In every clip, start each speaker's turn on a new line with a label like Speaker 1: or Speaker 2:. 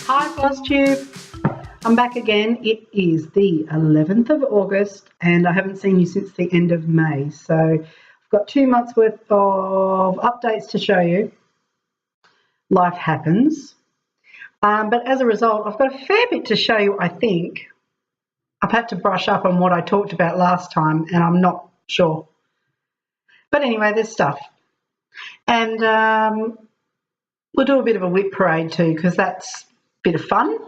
Speaker 1: Hi Flosstube, I'm back again. It is the 11th of August and I haven't seen you since the end of May. So I've got 2 months worth of updates to show you. Life happens. But as a result, I've got a fair bit to show you, I think. I've had to brush up on what I talked about last time and I'm not sure. But anyway, there's stuff. And we'll do a bit of a WIP parade too because that's a bit of fun.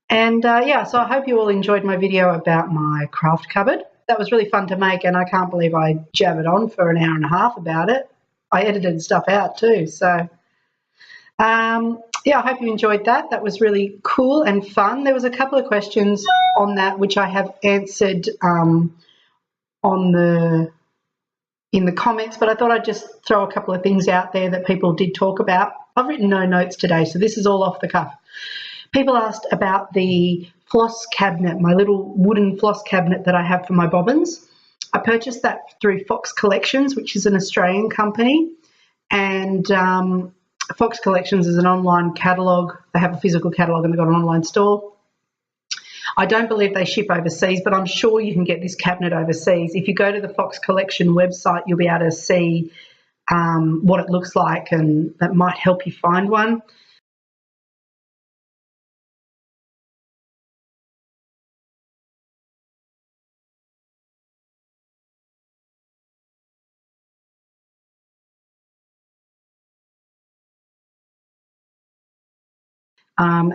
Speaker 1: And yeah, so I hope you all enjoyed my video about my craft cupboard. That was really fun to make and I can't believe I jabbered on for an hour and a half about it. I edited stuff out too. So yeah, I hope you enjoyed that. That was really cool and fun. There was a couple of questions on that which I have answered in the comments, but I thought I'd just throw a couple of things out there that people did talk about. I've written no notes today, so this is all off the cuff. People asked about the floss cabinet, my little wooden floss cabinet that I have for my bobbins. I purchased that through Fox Collections, which is an Australian company, and Fox Collections is an online catalogue. They have a physical catalogue and they've got an online store. I don't believe they ship overseas, but I'm sure you can get this cabinet overseas. If you go to the Fox Collection website, you'll be able to see what it looks like, and that might help you find one.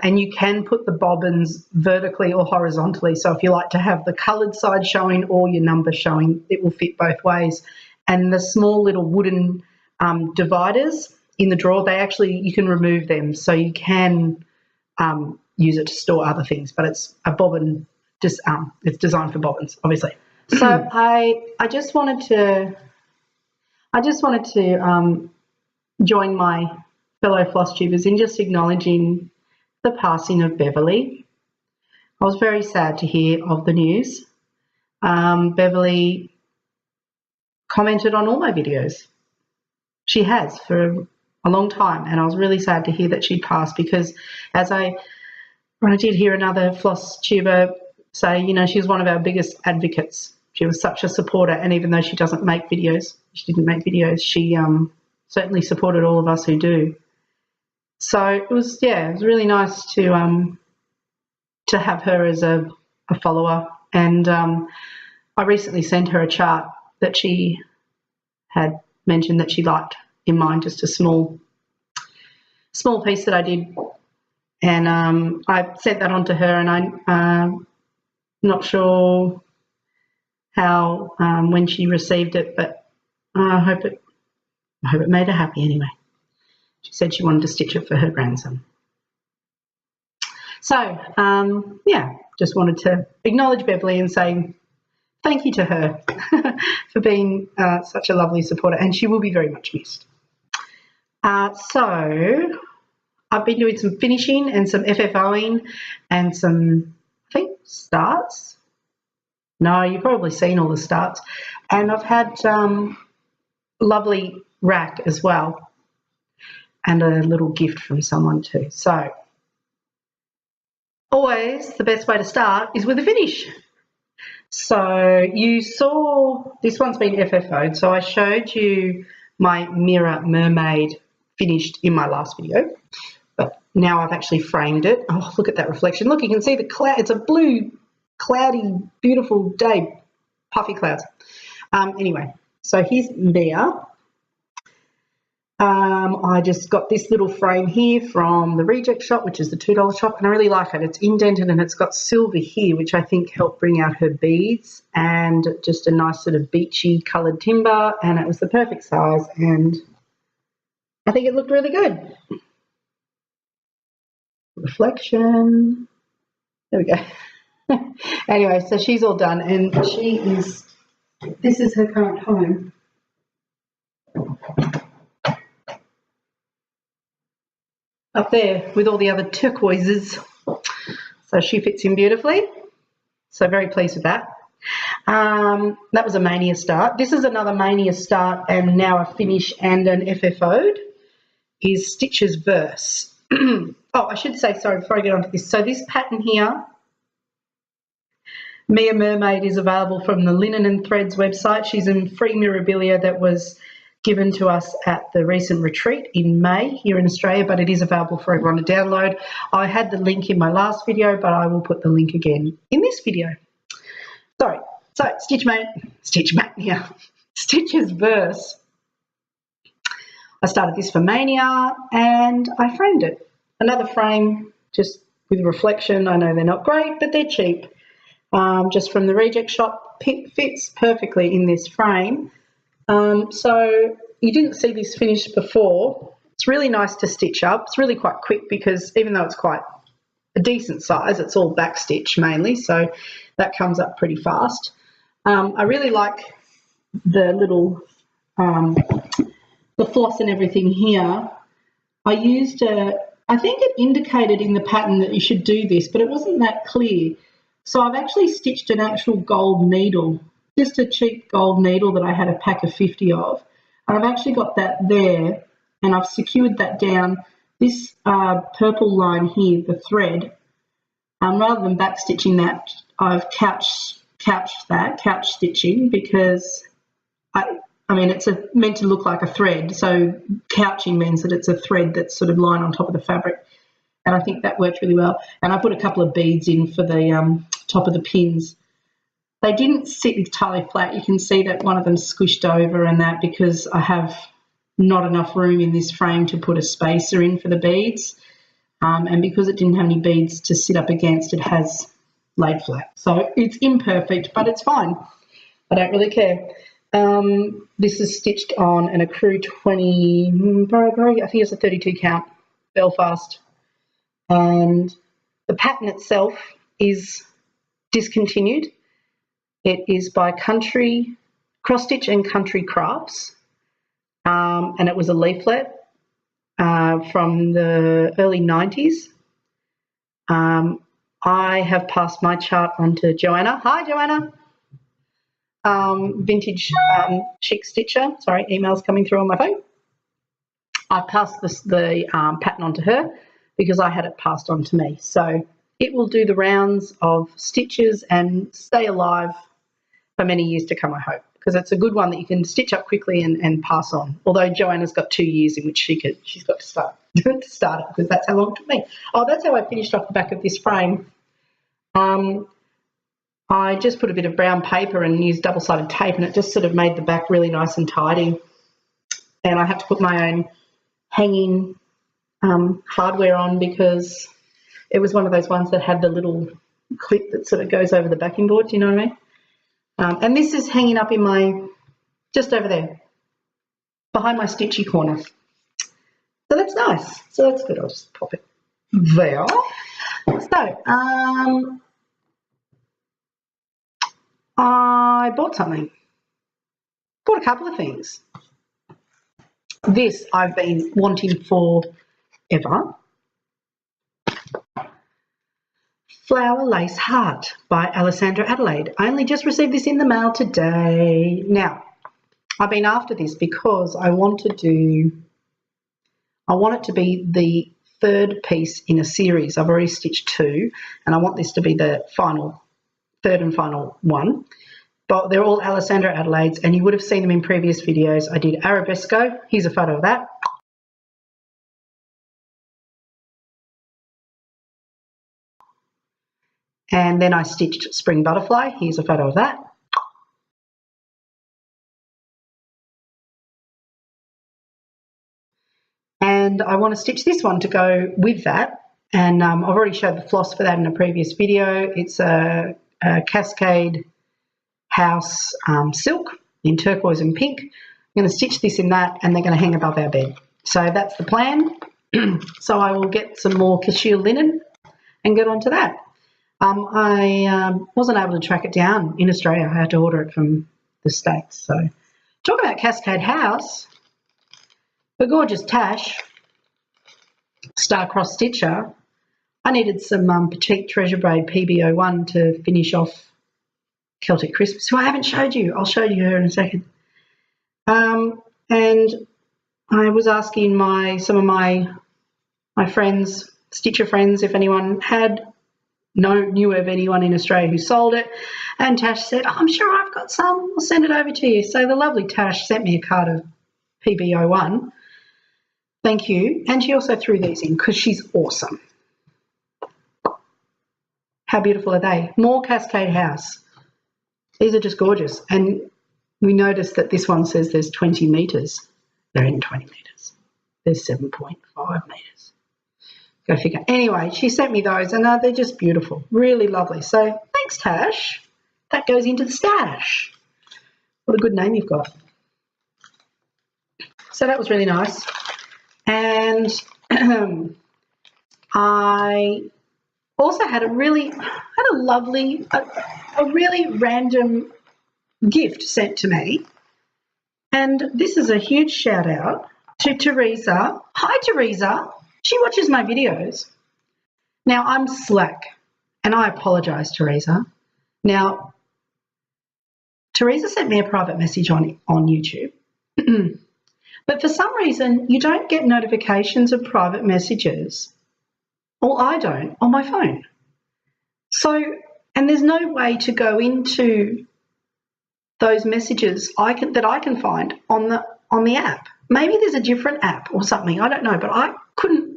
Speaker 1: And you can put the bobbins vertically or horizontally. So if you like to have the coloured side showing or your number showing, it will fit both ways. And the small little wooden dividers in the drawer, you can remove them. So you can use it to store other things, but it's a bobbin, it's designed for bobbins, obviously. So I just wanted to join my fellow Flosstubers in just acknowledging the passing of Beverly. I was very sad to hear of the news. Beverly commented on all my videos. She has for a long time, and I was really sad to hear that she passed because when I did hear another Flosstuber say, you know, she was one of our biggest advocates. She was such a supporter, and even though she didn't make videos, she certainly supported all of us who do. So it was really nice to have her as a follower, and I recently sent her a chart that she had mentioned that she liked in mine, just a small piece that I did, and I sent that on to her, and I'm not sure how when she received it, but I hope it made her happy anyway. She said she wanted to stitch it for her grandson. So, yeah, just wanted to acknowledge Beverly and say thank you to her for being such a lovely supporter, and she will be very much missed. So, I've been doing some finishing and some FFOing and some, I think, starts. No, you've probably seen all the starts. And I've had lovely rack as well, and a little gift from someone too. So always the best way to start is with a finish. So you saw this one's been FFO'd. So I showed you my mirror mermaid finished in my last video, but now I've actually framed it. Oh, look at that reflection. Look, you can see the cloud. It's a blue, cloudy, beautiful day, puffy clouds. Anyway, so here's there. I just got this little frame here from the Reject Shop, which is the $2 shop, and I really like it. It's indented and it's got silver here, which I think helped bring out her beads, and just a nice sort of beachy coloured timber, and it was the perfect size, and I think it looked really good. Reflection. There we go. Anyway, so she's all done, and this is her current home. Up there with all the other turquoises. So she fits in beautifully. So very pleased with that. That was a Mania start. This is another Mania start and now a finish and an FFO'd is Stitch's Verse. I should say, sorry, before I get onto this. So this pattern here, Mia Mermaid, is available from the Linen and Threads website. She's in free mirabilia that was given to us at the recent retreat in May here in Australia, but it is available for everyone to download. I had the link in my last video, but I will put the link again in this video. Sorry. So Stitch's verse. I started this for Mania and I framed it. Another frame, just with reflection. I know they're not great, but they're cheap. Just from the reject shop, fits perfectly in this frame. So you didn't see this finished before. It's really nice to stitch up. It's really quite quick because even though it's quite a decent size, it's all back stitch mainly, so that comes up pretty fast. I really like the little the floss and everything here. I used I think it indicated in the pattern that you should do this, but it wasn't that clear. So I've actually stitched an actual gold needle, just a cheap gold needle that I had a pack of 50 of. And I've actually got that there, and I've secured that down. This purple line here, the thread, rather than back stitching that, I've couch stitching, because I mean, it's meant to look like a thread, so couching means that it's a thread that's sort of lying on top of the fabric, and I think that worked really well. And I put a couple of beads in for the top of the pins. They didn't sit entirely flat. You can see that one of them squished over and that, because I have not enough room in this frame to put a spacer in for the beads, and because it didn't have any beads to sit up against, it has laid flat. So it's imperfect, but it's fine. I don't really care. This is stitched on an Accru 20, I think it's a 32 count Belfast, and the pattern itself is discontinued. It is by Cross Stitch and Country Crafts, and it was a leaflet from the early 90s. I have passed my chart on to Joanna. Hi, Joanna. Vintage Chic Stitcher. Sorry, emails coming through on my phone. I passed the pattern on to her because I had it passed on to me. So it will do the rounds of stitches and stay alive for many years to come, I hope, because it's a good one that you can stitch up quickly and pass on. Although Joanna's got 2 years in which she's got to start it, because that's how long it took me. Oh, that's how I finished off the back of this frame. I just put a bit of brown paper and used double-sided tape, and it just sort of made the back really nice and tidy. And I had to put my own hanging hardware on, because it was one of those ones that had the little clip that sort of goes over the backing board, do you know what I mean? And this is hanging up in just over there, behind my stitchy corner. So that's nice. So that's good. I'll just pop it there. So, I bought something. Bought a couple of things. This I've been wanting forever. Flower Lace Heart by Alessandra Adelaide. I only just received this in the mail today. Now, I've been after this because I want it to be the third piece in a series. I've already stitched 2, and I want this to be the third and final one. But they're all Alessandra Adelaide's, and you would have seen them in previous videos. I did Arabesco. Here's a photo of that. And then I stitched Spring Butterfly. Here's a photo of that. And I want to stitch this one to go with that. And I've already showed the floss for that in a previous video. It's a Cascade House silk in turquoise and pink. I'm going to stitch this in that, and they're going to hang above our bed. So that's the plan. So I will get some more cashmere linen and get onto that. I wasn't able to track it down in Australia. I had to order it from the States. So talk about Cascade House, the gorgeous Tash Star-Crossed Stitcher. I needed some Petite Treasure Braid PB01 to finish off Celtic Christmas, who I haven't showed you. I'll show you her in a second. And I was asking some of my friends Stitcher friends, if anyone knew of anyone in Australia who sold it. And Tash said, oh, I'm sure I've got some. I'll send it over to you. So the lovely Tash sent me a card of PB01. Thank you. And she also threw these in because she's awesome. How beautiful are they? More Cascade House. These are just gorgeous. And we noticed that this one says there's 20 metres. There ain't 20 metres. There's 7.5 metres. Go figure. Anyway, she sent me those and they're just beautiful. Really lovely. So thanks, Tash. That goes into the stash. What a good name you've got. So that was really nice. And I also had a really random gift sent to me. And this is a huge shout out to Teresa. Hi, Teresa. She watches my videos. Now, I'm slack, and I apologise, Teresa. Now, Teresa sent me a private message on YouTube. But for some reason, you don't get notifications of private messages. Well, I don't on my phone. So, and there's no way to go into those messages that I can find on the app. Maybe there's a different app or something. I don't know, but I couldn't.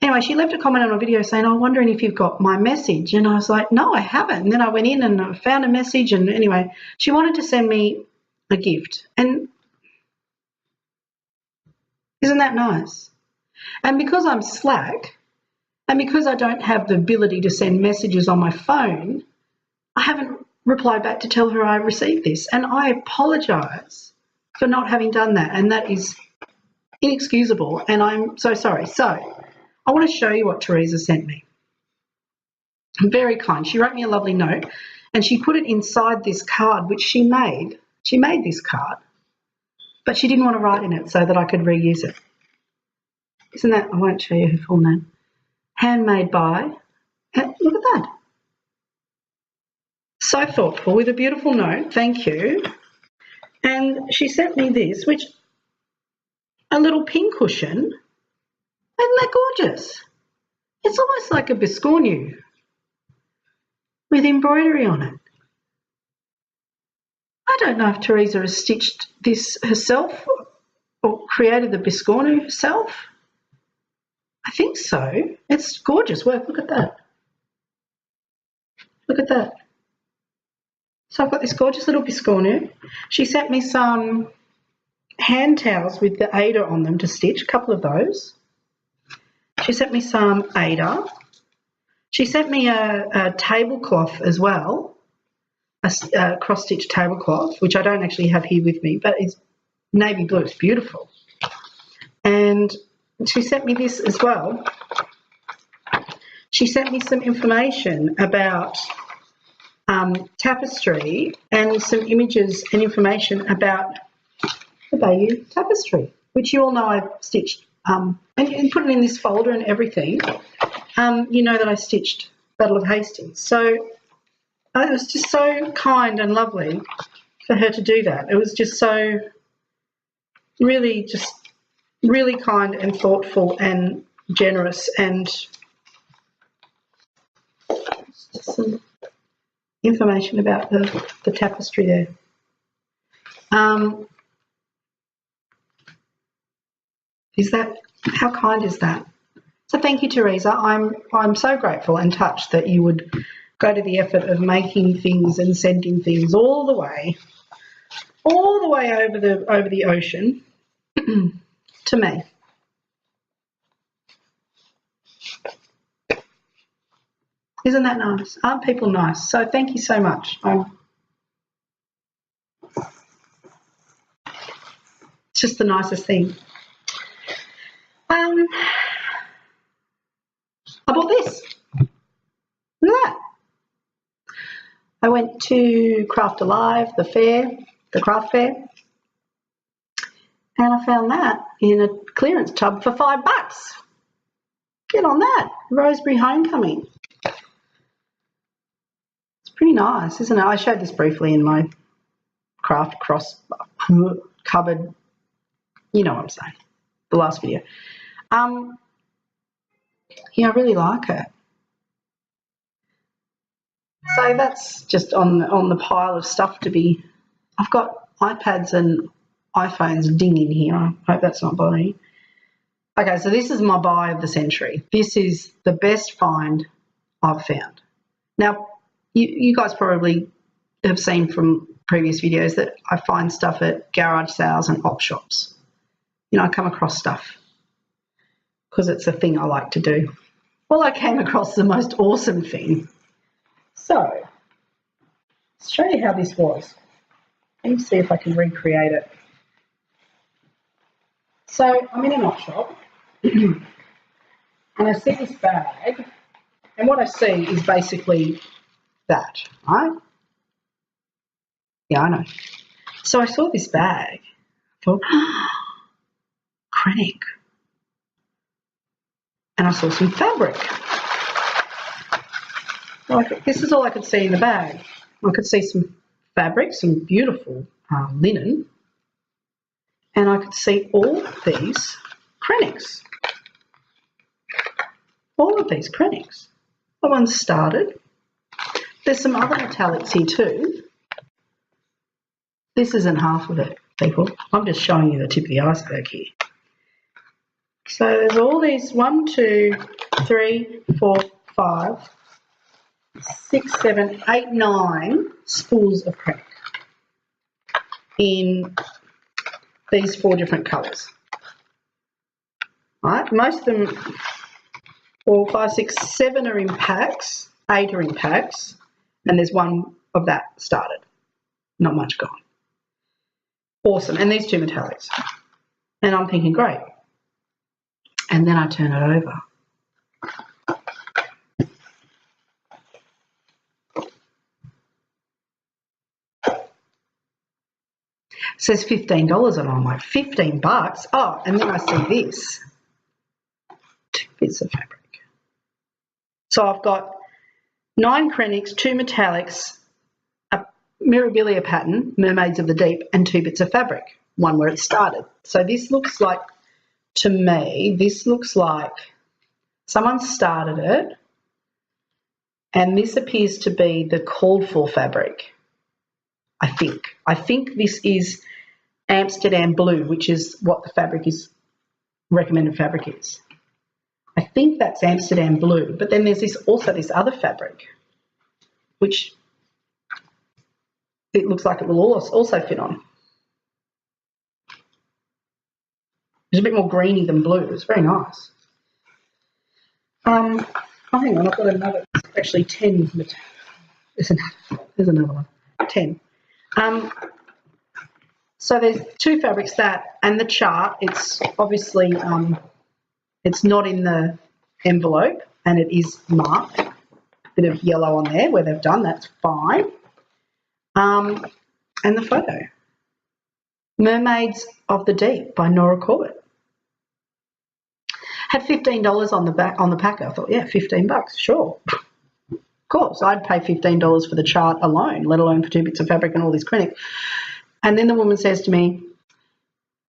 Speaker 1: Anyway, she left a comment on a video saying, I'm wondering if you've got my message. And I was like, no, I haven't. And then I went in and I found a message. And anyway, she wanted to send me a gift. And isn't that nice? And because I'm slack and because I don't have the ability to send messages on my phone, I haven't replied back to tell her I received this. And I apologise for not having done that. And that is inexcusable. And I'm so sorry. So I want to show you what Teresa sent me. Very kind. She wrote me a lovely note and she put it inside this card, which she made. She made this card, but she didn't want to write in it so that I could reuse it. Isn't that, I won't show you her full name. Handmade by, and look at that. So thoughtful with a beautiful note. Thank you. And she sent me this, which, a little pin cushion. Isn't that gorgeous? It's almost like a biscornu with embroidery on it. I don't know if Teresa has stitched this herself or created the biscornu herself. I think so. It's gorgeous work. Look at that. Look at that. So I've got this gorgeous little biscornu. She sent me some hand towels with the Ada on them to stitch, a couple of those. She sent me some Ada. She sent me a tablecloth as well, a cross-stitch tablecloth, which I don't actually have here with me, but it's navy blue. It's beautiful. And she sent me this as well. She sent me some information about tapestry and some images and information about the Bayou tapestry, which you all know I've stitched. And put it in this folder and everything. You know that I stitched Battle of Hastings. So it was just so kind and lovely for her to do that. It was just so really kind and thoughtful and generous, and just some information about the tapestry there. How kind is that? So thank you, Teresa. I'm so grateful and touched that you would go to the effort of making things and sending things all the way over the ocean to me. Isn't that nice? Aren't people nice? So thank you so much. It's just the nicest thing. I bought this. Look at that. I went to Craft Alive, the craft fair, and I found that in a clearance tub for $5. Get on that. Roseberry Homecoming. It's pretty nice, isn't it? I showed this briefly in my craft cross cupboard. You know what I'm saying. The last video. Yeah, I really like it. So that's just on the pile of stuff to be. I've got iPads and iPhones dinging here. I hope that's not bothering you. Okay, so this is my buy of the century. This is the best find I've found. Now, you guys probably have seen from previous videos that I find stuff at garage sales and op shops. You know, I come across stuff because it's a thing I like to do. Well, I came across the most awesome thing. So, let's show you how this was. Let me see if I can recreate it. So, I'm in an op shop and I see this bag, and what I see is basically that, right? Yeah, I know. So I saw this bag. I thought, Krennic. And I saw some fabric. Like, this is all I could see in the bag. I could see some fabric, some beautiful linen, and I could see all of these Krennics. All of these Krennics. The one's started. There's some other metallics here too. This isn't half of it, people. I'm just showing you the tip of the iceberg here. So there's all these 1, 2, 3, 4, 5, 6, 7, 8, 9 spools of Krennic in these 4 different colours. Right, most of them, 4, 5, 6, 7 are in packs, 8 are in packs, and there's one of that started. Not much gone. Awesome, and these 2 metallics. And I'm thinking, great. And then I turn it over. It says $15 and I'm like, $15? Oh, and then I see this. 2 bits of fabric. So I've got 9 Krennics, 2 metallics, a Mirabilia pattern, Mermaids of the Deep, and 2 bits of fabric, one where it started. So this looks like, to me, this looks like someone started it, and this appears to be the called for fabric, I think. I think this is Amsterdam blue, which is what the fabric is, recommended fabric is. I think that's Amsterdam blue, but then there's also this other fabric, which it looks like it will also fit on. It's a bit more greeny than blue. It's very nice. Oh, hang on, I've got another, actually 10. There's another one, 10. So there's 2 fabrics, that and the chart. It's obviously, it's not in the envelope and it is marked. A bit of yellow on there where they've done, that's fine. And the photo. Mermaids of the Deep by Nora Corbett. Had $15 on the packer. I thought, yeah, $15, sure. Of course, I'd pay $15 for the chart alone, let alone for 2 bits of fabric and all this Krennic. And then the woman says to me,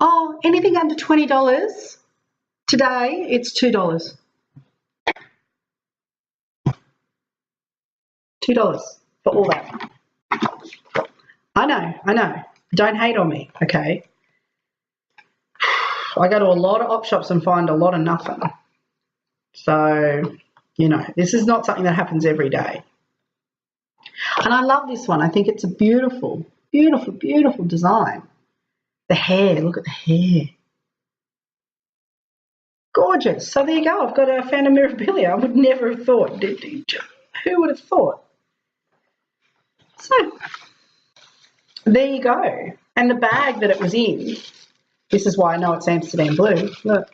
Speaker 1: oh, anything under $20, today it's $2. $2 for all that. I know. Don't hate on me, okay? I go to a lot of op shops and find a lot of nothing. So, you know, this is not something that happens every day. And I love this one. I think it's a beautiful, beautiful, beautiful design. The hair, look at the hair. Gorgeous. So there you go. I found a Mirabilia. I would never have thought. Who would have thought? So there you go. And the bag that it was in, this is why I know it's Amsterdam blue. Look.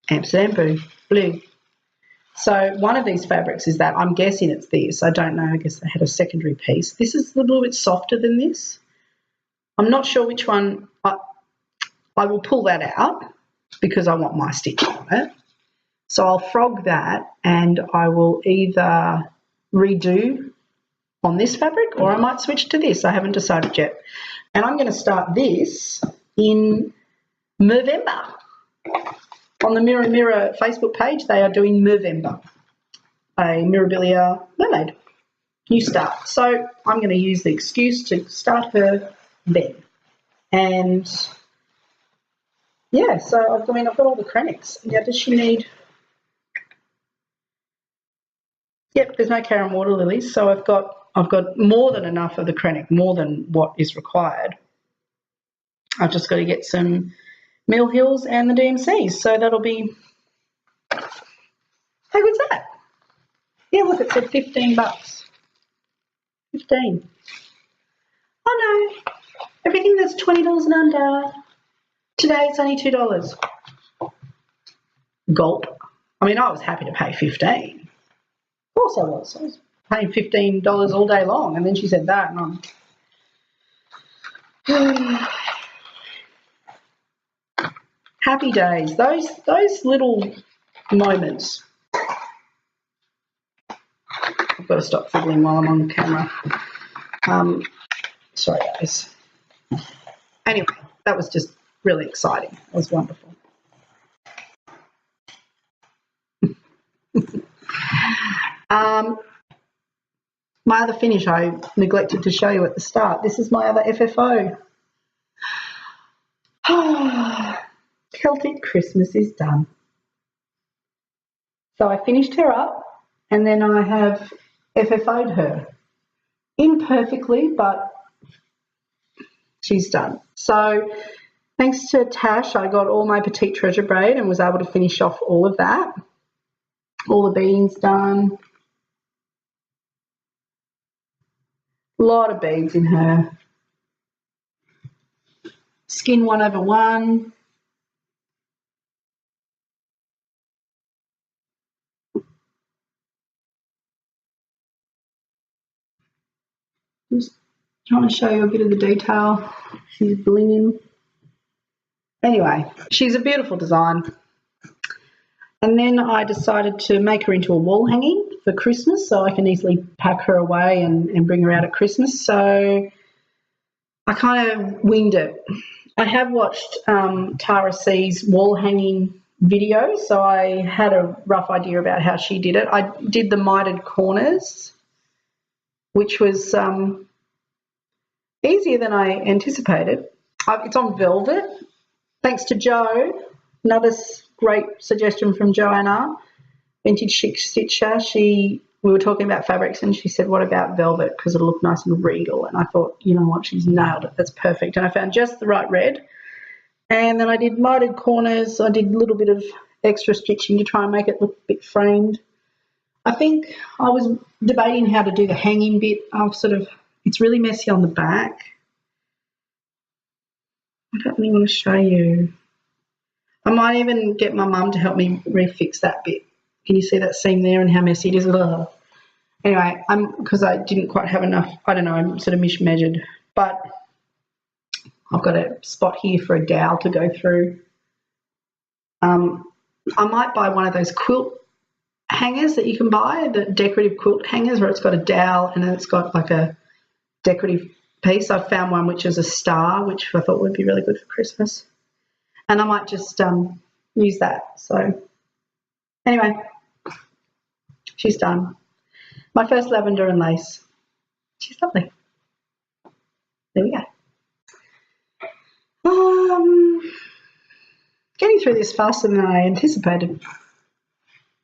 Speaker 1: Amsterdam blue. So one of these fabrics is that. I'm guessing it's this. I don't know. I guess they had a secondary piece. This is a little bit softer than this. I'm not sure which one. I will pull that out because I want my stitch on it. So I'll frog that and I will either redo on this fabric or I might switch to this. I haven't decided yet. And I'm going to start this in November. On the Mirror Mirror Facebook page, they are doing Movember, a Mirabilia mermaid, new start. So I'm going to use the excuse to start her then. And yeah, so I've got all the Krennics. Yeah, does she need? Yep, there's no Karen water lilies, so I've got more than enough of the Krennic, more than what is required. I've just got to get some Mill Hills and the DMCs, so that'll be. How good's that? Yeah, look, it said $15. 15. Oh no, everything that's $20 and under. Today it's only $2. Gulp. I mean, I was happy to pay 15. Of course I was. I was paying $15 all day long, and then she said that, and I'm happy days. Those little moments. I've got to stop fiddling while I'm on camera. Sorry, guys. Anyway, that was just really exciting. It was wonderful. My other finish I neglected to show you at the start. This is my other FFO. Celtic Christmas is done. So I finished her up, and then I have FFO'd her. Imperfectly, but she's done. So thanks to Tash, I got all my petite treasure braid and was able to finish off all of that. All the beading's done. A lot of beads in her. Skin 1/1. Just trying to show you a bit of the detail. She's blinging. Anyway, she's a beautiful design. And then I decided to make her into a wall hanging for Christmas so I can easily pack her away and bring her out at Christmas. So I kind of winged it. I have watched Tara C's wall hanging video, so I had a rough idea about how she did it. I did the mitered corners, which was easier than I anticipated. It's on velvet, thanks to Jo. Another great suggestion from Joanna, Vintage Chic Stitcher. We were talking about fabrics and she said, what about velvet? Because it'll look nice and regal. And I thought, you know what, she's nailed it. That's perfect. And I found just the right red. And then I did mitered corners. I did a little bit of extra stitching to try and make it look a bit framed. I think I was debating how to do the hanging bit. It's really messy on the back. I don't really want to show you. I might even get my mum to help me refix that bit. Can you see that seam there and how messy it is? Ugh. Anyway, because I didn't quite have enough, I don't know, I'm sort of mismeasured. But I've got a spot here for a dowel to go through. I might buy one of those quilt hangers that you can buy, the decorative quilt hangers where it's got a dowel and then it's got like a decorative piece. I found one which is a star, which I thought would be really good for Christmas. And I might just use that. So anyway, she's done. My first lavender and lace. She's lovely. There we go. Getting through this faster than I anticipated.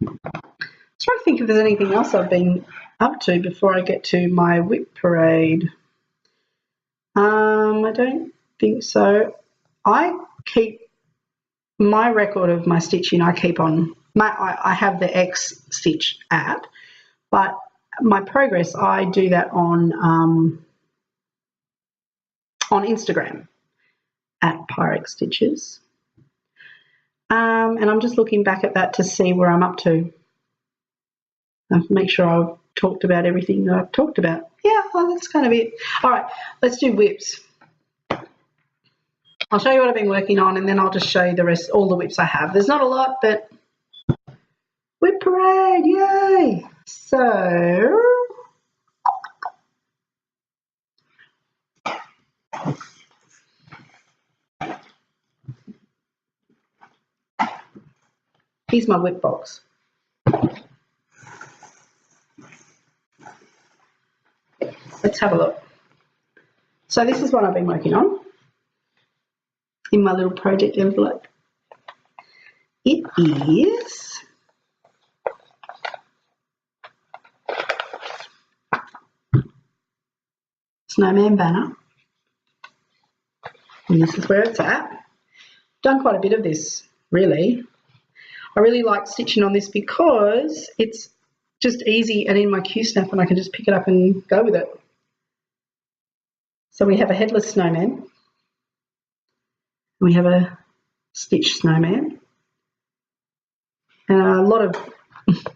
Speaker 1: I'm trying to think if there's anything else I've been up to before I get to my WIP parade. I don't think so. I keep my record of my stitching. I keep on. I have the X Stitch app, but my progress I do that on Instagram at Pyrex Stitches. And I'm just looking back at that to see where I'm up to. Make sure I've talked about everything that I've talked about. Yeah, well, that's kind of it. All right, let's do WIPs. I'll show you what I've been working on and then I'll just show you the rest, all the WIPs I have. There's not a lot, but WIP parade, yay! So, Here's my WIP box. Let's have a look. So this is what I've been working on in my little project envelope. It is snowman banner, and this is where it's at. Done quite a bit of this, really. I really like stitching on this because it's just easy and in my Q-snap, and I can just pick it up and go with it. So we have a headless snowman. We have a stitched snowman. And an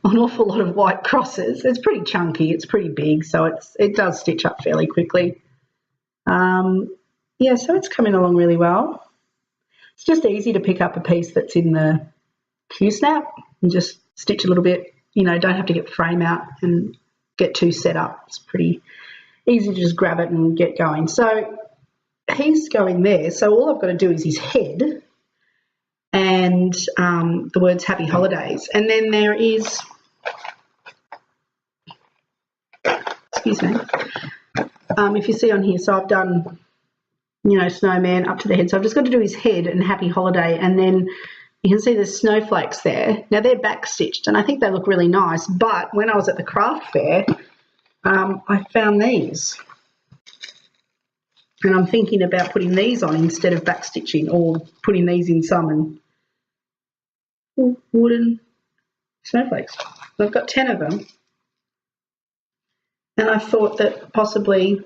Speaker 1: awful lot of white crosses. It's pretty chunky, it's pretty big, so it does stitch up fairly quickly. Yeah, so it's coming along really well. It's just easy to pick up a piece that's in the Q-snap and just stitch a little bit. You know, don't have to get the frame out and get too set up. It's pretty easy to just grab it and get going. So he's going there. So all I've got to do is his head and the words Happy Holidays. And then there is, excuse me, if you see on here, so I've done, you know, snowman up to the head. So I've just got to do his head and Happy Holiday, and then you can see the snowflakes there. Now they're back stitched and I think they look really nice, but when I was at the craft fair, I found these. And I'm thinking about putting these on instead of back stitching, or putting these in some and wooden snowflakes. So I've got 10 of them. And I thought that possibly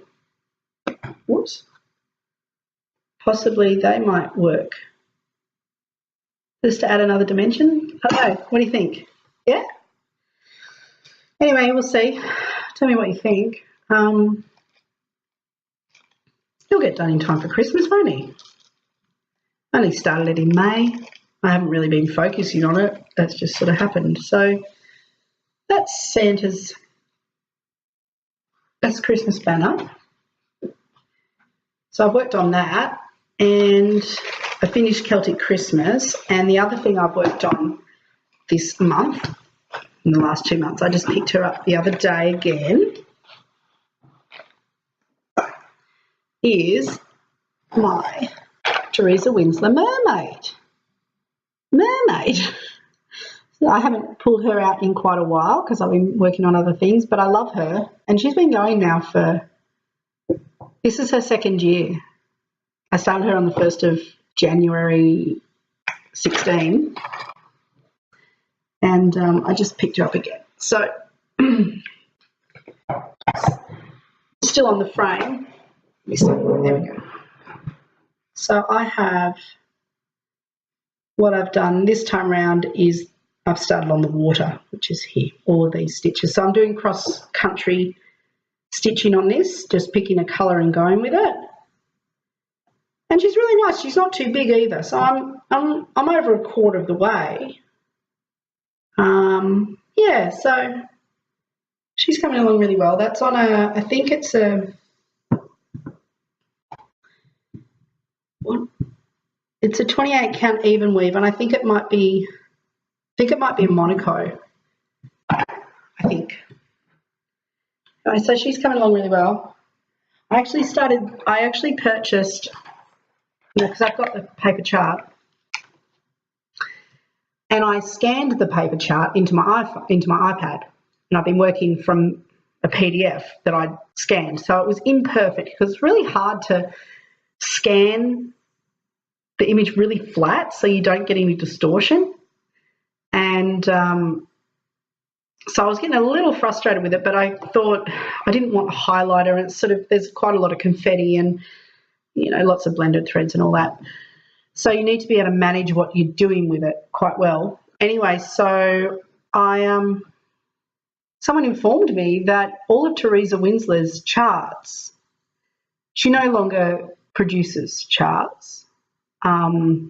Speaker 1: they might work. Just to add another dimension. I don't know. What do you think? Yeah? Anyway, we'll see. Tell me what you think. He'll get done in time for Christmas, won't he? Only started it in May. I haven't really been focusing on it. That's just sort of happened. So that's Christmas banner. So I've worked on that, and I finished Celtic Christmas. And the other thing I've worked on this month, in the last 2 months, I just picked her up the other day again, is my Teresa Winslow Mermaid. So I haven't pulled her out in quite a while because I've been working on other things, but I love her. And she's been going now this is her second year. I started her on the 1st of January 16, and I just picked her up again. So still on the frame. Let me see. There we go. So I have, what I've done this time round is I've started on the water, which is here, all of these stitches. So I'm doing cross-country stitching on this, just picking a colour and going with it. And she's really nice. She's not too big either. So I'm over a quarter of the way. Yeah, so she's coming along really well. That's on I think it's a 28 count even weave, and I think it might be a Monaco. I think. Right, so she's coming along really well. I actually purchased, because I've got the paper chart, and I scanned the paper chart into my iPad, and I've been working from a PDF that I scanned. So it was imperfect because it's really hard to scan the image really flat so you don't get any distortion. And so I was getting a little frustrated with it, but I thought I didn't want a highlighter, and it's sort of, there's quite a lot of confetti and, you know, lots of blended threads and all that. So you need to be able to manage what you're doing with it quite well. Anyway, so someone informed me that all of Teresa Winslow's charts, she no longer produces charts. I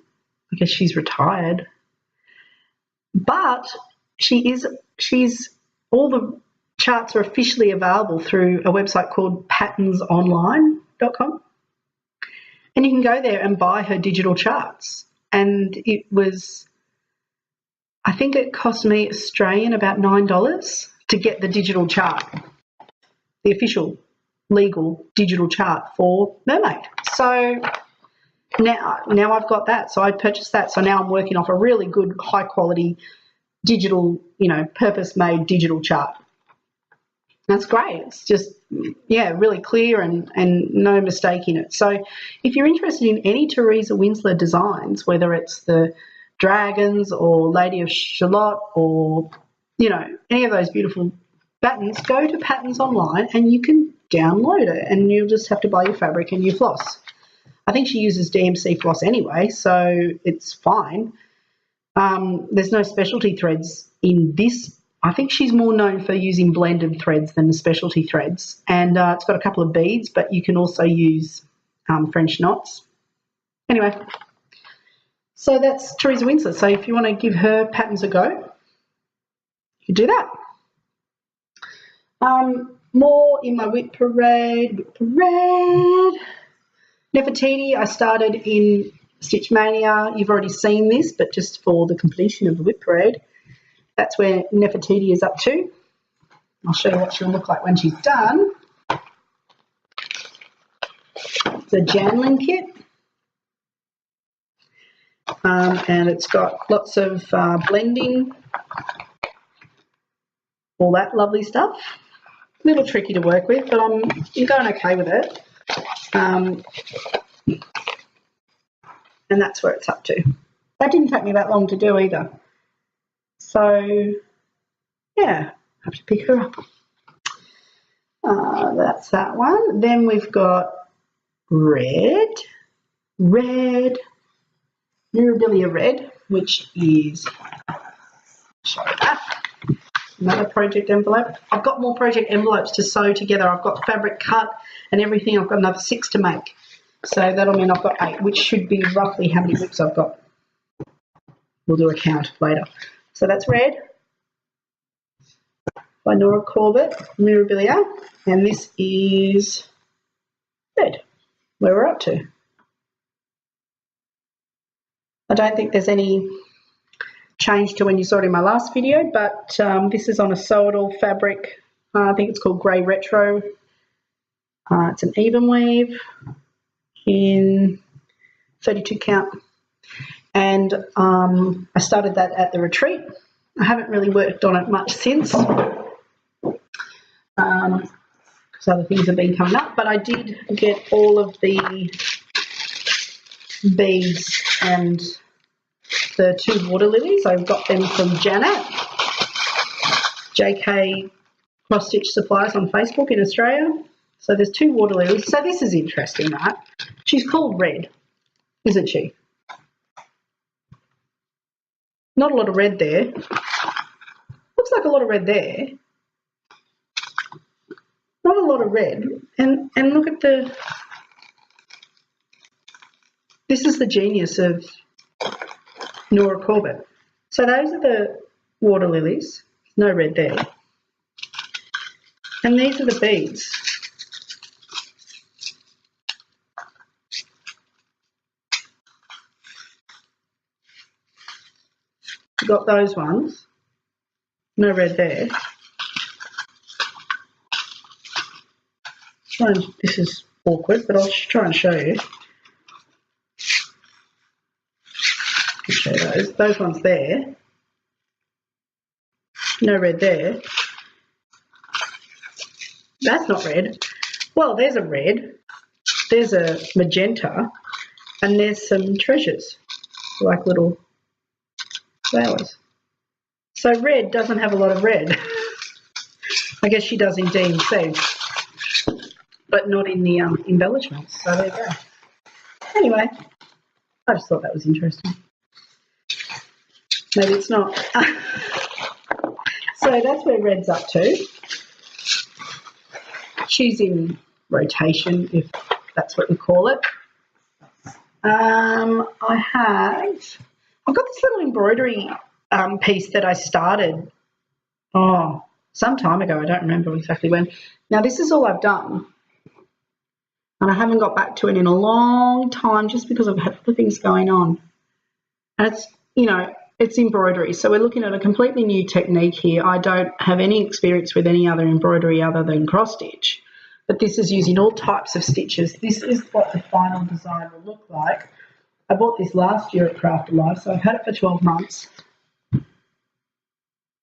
Speaker 1: guess she's retired. But she's all the charts are officially available through a website called patternsonline.com. And you can go there and buy her digital charts. And it was I think it cost me Australian about $9 to get the digital chart, the official legal digital chart for Mermaid. So now I've got that. So I purchased that. So now I'm working off a really good, high quality digital, purpose-made digital chart. That's great. It's just, really clear and no mistake in it. So if you're interested in any Teresa Winsler designs, whether it's the dragons or Lady of Shalott or, any of those beautiful patterns, go to Patterns Online and you can download it and you'll just have to buy your fabric and your floss. I think she uses DMC floss anyway, so it's fine. There's no specialty threads in this. I think she's more known for using blended threads than the specialty threads. And it's got a couple of beads, but you can also use French knots. Anyway, so that's Teresa Winsler. So if you want to give her patterns a go, you do that. More in my WIP parade. Nefertiti, I started in Stitch Mania. You've already seen this, but just for the completion of the WIP parade. That's where Nefertiti is up to. I'll show you what she'll look like when she's done. It's a Janlin kit. And it's got lots of blending, all that lovely stuff. A little tricky to work with, but I'm going okay with it. And that's where it's up to. That didn't take me that long to do either. So, yeah, I have to pick her up. That's that one. Then we've got red, Mirabilia red, which is, show that, another project envelope. I've got more project envelopes to sew together. I've got fabric cut and everything. I've got another 6 to make. So that'll mean I've got 8, which should be roughly how many WIPs I've got. We'll do a count later. So that's red by Nora Corbett, Mirabilia, and this is red, where we're up to. I don't think there's any change to when you saw it in my last video, but this is on a sew-it-all fabric. I think it's called Grey Retro. It's an even weave in 32 count. And I started that at the retreat. I haven't really worked on it much since because other things have been coming up, but I did get all of the beads and the 2 water lilies. I got them from Janet, JK Cross Stitch Supplies on Facebook in Australia. So there's 2 water lilies. So this is interesting, right? She's called Red, isn't she? Not a lot of red there. Looks like a lot of red there. Not a lot of red. And look at the, this is the genius of Nora Corbett. So those are the water lilies. No red there. And these are the beads. Got those ones. No red there. This is awkward, but I'll try and show you. I'll show you those ones there. No red there. That's not red. Well, there's a red. There's a magenta. And there's some treasures, like little flowers. So red doesn't have a lot of red. I guess she does in DMC, but not in the embellishments. So there you go. Anyway, I just thought that was interesting. Maybe it's not. So that's where red's up to. She's in rotation, if that's what you call it. I've got this little embroidery piece that I started, some time ago. I don't remember exactly when. Now, this is all I've done, and I haven't got back to it in a long time just because I've had other things going on. And it's, it's embroidery. So we're looking at a completely new technique here. I don't have any experience with any other embroidery other than cross stitch, but this is using all types of stitches. This is what the final design will look like. I bought this last year at Craft Alive, so I've had it for 12 months.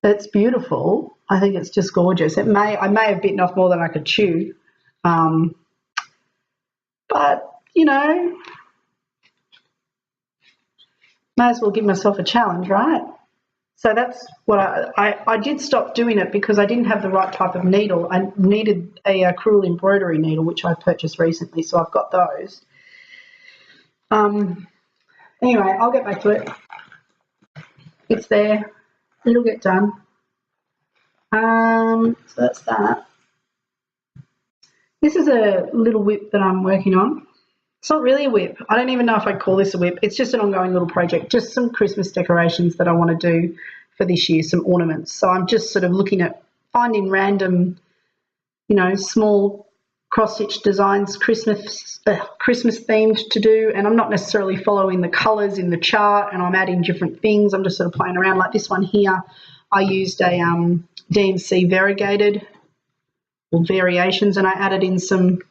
Speaker 1: It's beautiful. I think it's just gorgeous. I may have bitten off more than I could chew, but you know, may as well give myself a challenge, right? So that's what I did stop doing it because I didn't have the right type of needle. I needed a crewel embroidery needle, which I purchased recently, so I've got those. Anyway, I'll get back to it. It's there. It'll get done. So that's that. This is a little WIP that I'm working on. It's not really a WIP. I don't even know if I'd call this a WIP. It's just an ongoing little project, just some Christmas decorations that I want to do for this year, some ornaments. So I'm just sort of looking at finding random, you know, small cross-stitch designs, Christmas themed to do, and I'm not necessarily following the colours in the chart, and I'm adding different things. I'm just sort of playing around. Like this one here, I used a DMC variegated or variations, and I added in some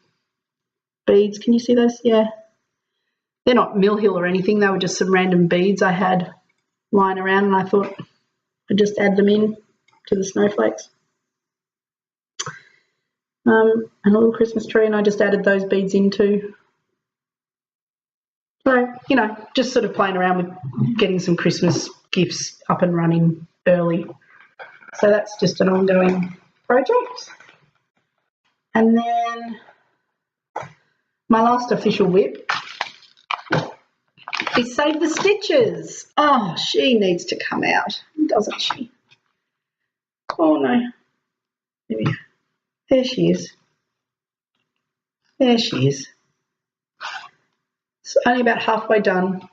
Speaker 1: beads. Can you see those? Yeah. They're not Mill Hill or anything. They were just some random beads I had lying around, and I thought I'd just add them in to the snowflakes. And a little Christmas tree, and I just added those beads in too. So, you know, just sort of playing around with getting some Christmas gifts up and running early. So that's just an ongoing project. And then my last official WIP is Save the Stitches. Oh, she needs to come out, doesn't she? Oh, no. There she is. There she is. It's only about halfway done.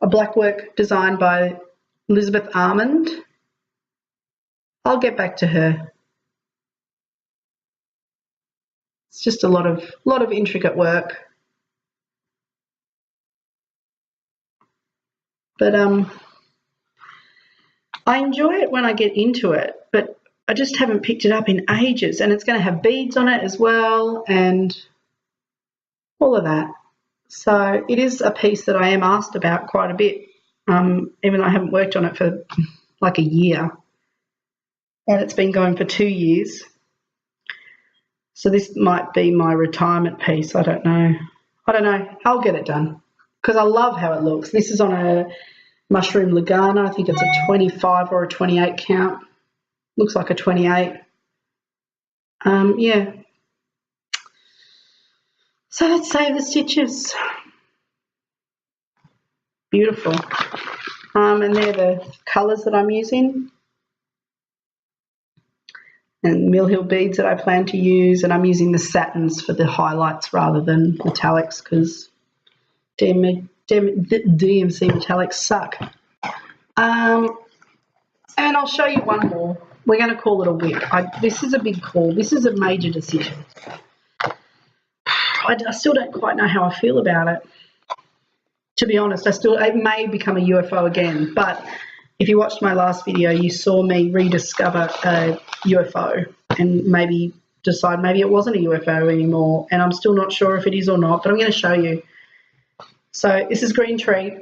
Speaker 1: A black work design by Elizabeth Armand. I'll get back to her. It's just a lot of intricate work. But I enjoy it when I get into it, but I just haven't picked it up in ages, and it's going to have beads on it as well and all of that. So it is a piece that I am asked about quite a bit, even though I haven't worked on it for like a year, and it's been going for 2 years. So this might be my retirement piece. I don't know. I'll get it done because I love how it looks. This is on a mushroom Lagana. I think it's a 25 or a 28 count. Looks like a 28. Yeah. So let's Save the Stitches. Beautiful. And they're the colours that I'm using. And Mill Hill beads that I plan to use. And I'm using the satins for the highlights rather than metallics because DMC metallics suck. And I'll show you one more. We're going to call it a WIP. This is a big call. This is a major decision. I still don't quite know how I feel about it. To be honest, it may become a UFO again, but if you watched my last video, you saw me rediscover a UFO and maybe decide maybe it wasn't a UFO anymore, and I'm still not sure if it is or not, but I'm going to show you. So this is green tree.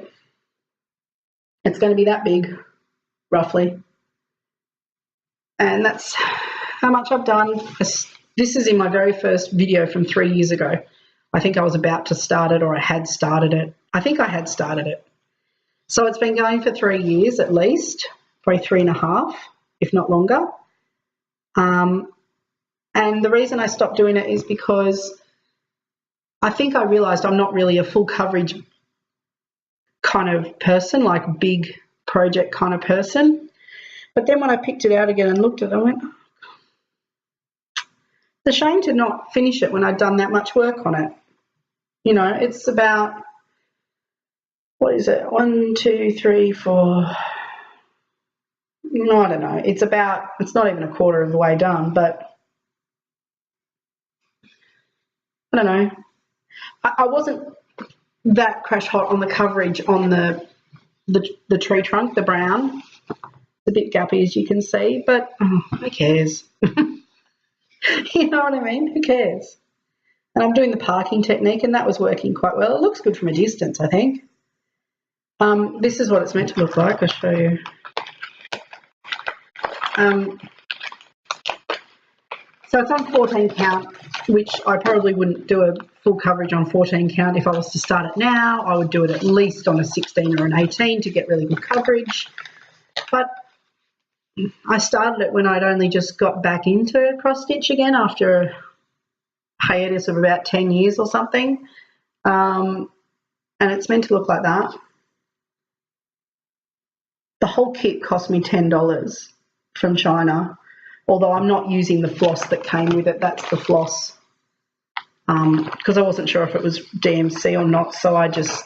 Speaker 1: It's going to be that big, roughly. And that's how much I've done. This is in my very first video from 3 years ago. I think I was about to start it, or I had started it. I think I had started it. So it's been going for 3 years at least, probably 3.5, if not longer. And the reason I stopped doing it is because I think I realised I'm not really a full coverage kind of person, like big project kind of person. But then when I picked it out again and looked at it, I went, it's a shame to not finish it when I'd done that much work on it. You know, it's about, what is it, 1, 2, 3, 4, no, I don't know. It's not even a quarter of the way done, but I don't know. I wasn't that crash hot on the coverage on the the tree trunk, the brown. It's a bit gappy, as you can see, but who cares? You know what I mean? Who cares? And I'm doing the parking technique, and that was working quite well. It looks good from a distance, I think. This is what it's meant to look like. I'll show you. So it's on 14 count, which I probably wouldn't do a full coverage on 14 count. If I was to start it now, I would do it at least on a 16 or an 18 to get really good coverage. But I started it when I'd only just got back into cross stitch again after a hiatus of about 10 years or something. And it's meant to look like that. The whole kit cost me $10 from China, although I'm not using the floss that came with it. That's the floss, because I wasn't sure if it was DMC or not, so I just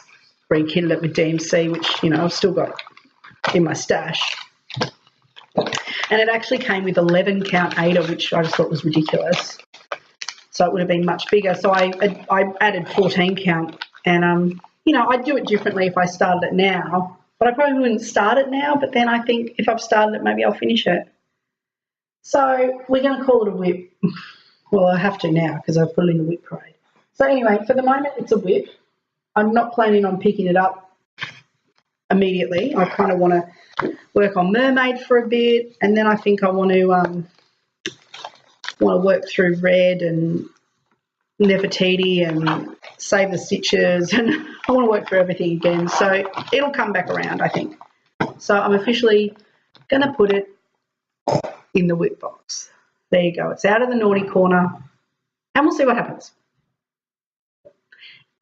Speaker 1: re-kitted it with DMC, which, you know, I've still got in my stash. And it actually came with 11 count Ada, which I just thought was ridiculous. So it would have been much bigger. So I added 14 count, and you know, I'd do it differently if I started it now, but I probably wouldn't start it now. But then I think if I've started it, maybe I'll finish it. So we're going to call it a WIP. Well, I have to now because I've put it in the WIP parade. So anyway, for the moment, it's a WIP. I'm not planning on picking it up immediately. I kind of want to work on Mermaid for a bit, and then I think I want to work through Red and Nefertiti and Save the Stitches, and I want to work through everything again. So it'll come back around, I think. So I'm officially going to put it in the WIP box. There you go. It's out of the naughty corner, and we'll see what happens.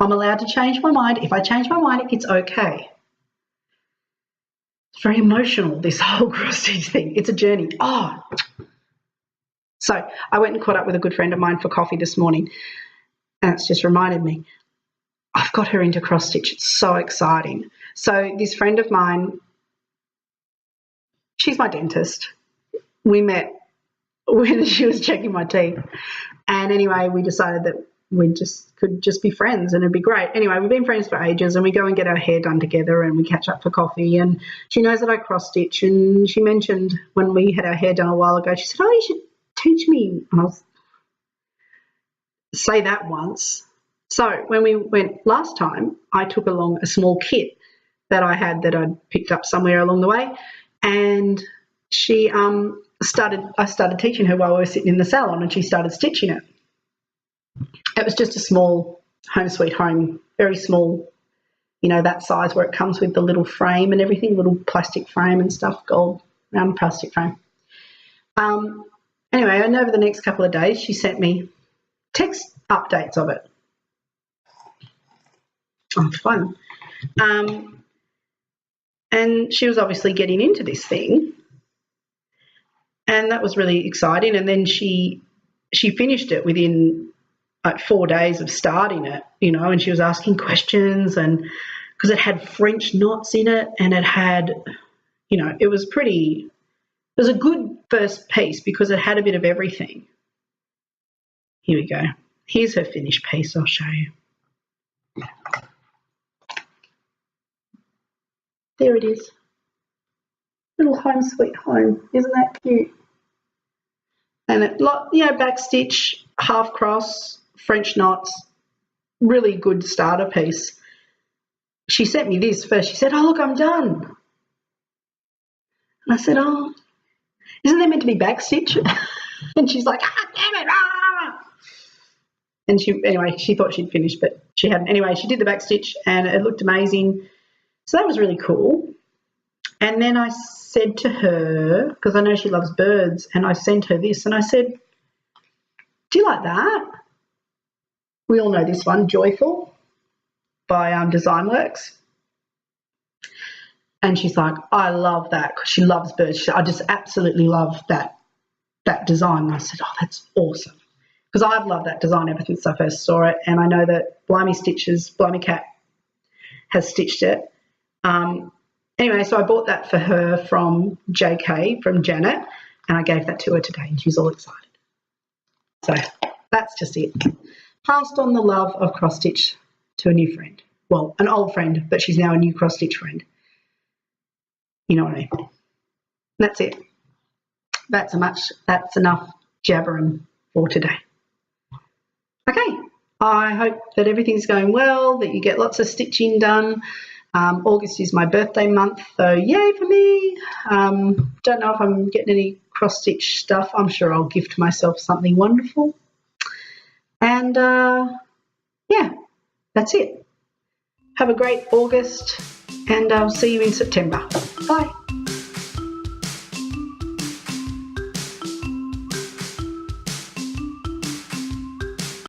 Speaker 1: I'm allowed to change my mind. If I change my mind, it's okay. It's very emotional, this whole cross stitch thing. It's a journey. Oh, so I went and caught up with a good friend of mine for coffee this morning, and it's just reminded me, I've got her into cross stitch. It's so exciting. So this friend of mine, she's my dentist. We met when she was checking my teeth, and anyway, we decided that we could just be friends and it'd be great. Anyway, we've been friends for ages, and we go and get our hair done together and we catch up for coffee, and she knows that I cross stitch, and she mentioned when we had our hair done a while ago, she said, oh, you should teach me. And I'll say that once. So when we went last time, I took along a small kit that I had that I'd picked up somewhere along the way, and she I started teaching her while we were sitting in the salon, and she started stitching it. It was just a small Home Sweet Home, very small, you know, that size where it comes with the little frame and everything, little plastic frame and stuff, gold round plastic frame. Anyway, and over the next couple of days, she sent me text updates of it. Oh, fun. And she was obviously getting into this thing, and that was really exciting. And then she finished it within like 4 days of starting it, you know, and she was asking questions, and because it had French knots in it, and it had, you know, it was a good first piece because it had a bit of everything. Here we go. Here's her finished piece. I'll show you. There it is. Little Home Sweet Home. Isn't that cute? And it, you know, back stitch, half cross, French knots, really good starter piece. She sent me this first. She said, oh, look, I'm done. And I said, oh, isn't that meant to be back stitch? And she's like, ah, damn it, ah. And she thought she'd finished, but she hadn't. Anyway, she did the back stitch, and it looked amazing. So that was really cool. And then I said to her, because I know she loves birds, and I sent her this, and I said, do you like that? We all know this one, Joyful, by Designworks. And she's like, I love that, because she loves birds. She said, I just absolutely love that design. And I said, oh, that's awesome. Because I've loved that design ever since I first saw it, and I know that Blimey Cat has stitched it. Anyway, so I bought that for her from JK, from Janet, and I gave that to her today, and she's all excited. So that's just it. Passed on the love of cross stitch to a new friend. Well, an old friend, but she's now a new cross stitch friend. You know what I mean? That's it. That's enough jabbering for today. Okay, I hope that everything's going well, that you get lots of stitching done. August is my birthday month, so yay for me. Don't know if I'm getting any cross-stitch stuff. I'm sure I'll gift myself something wonderful. And yeah, that's it. Have a great August, and I'll see you in September. Bye.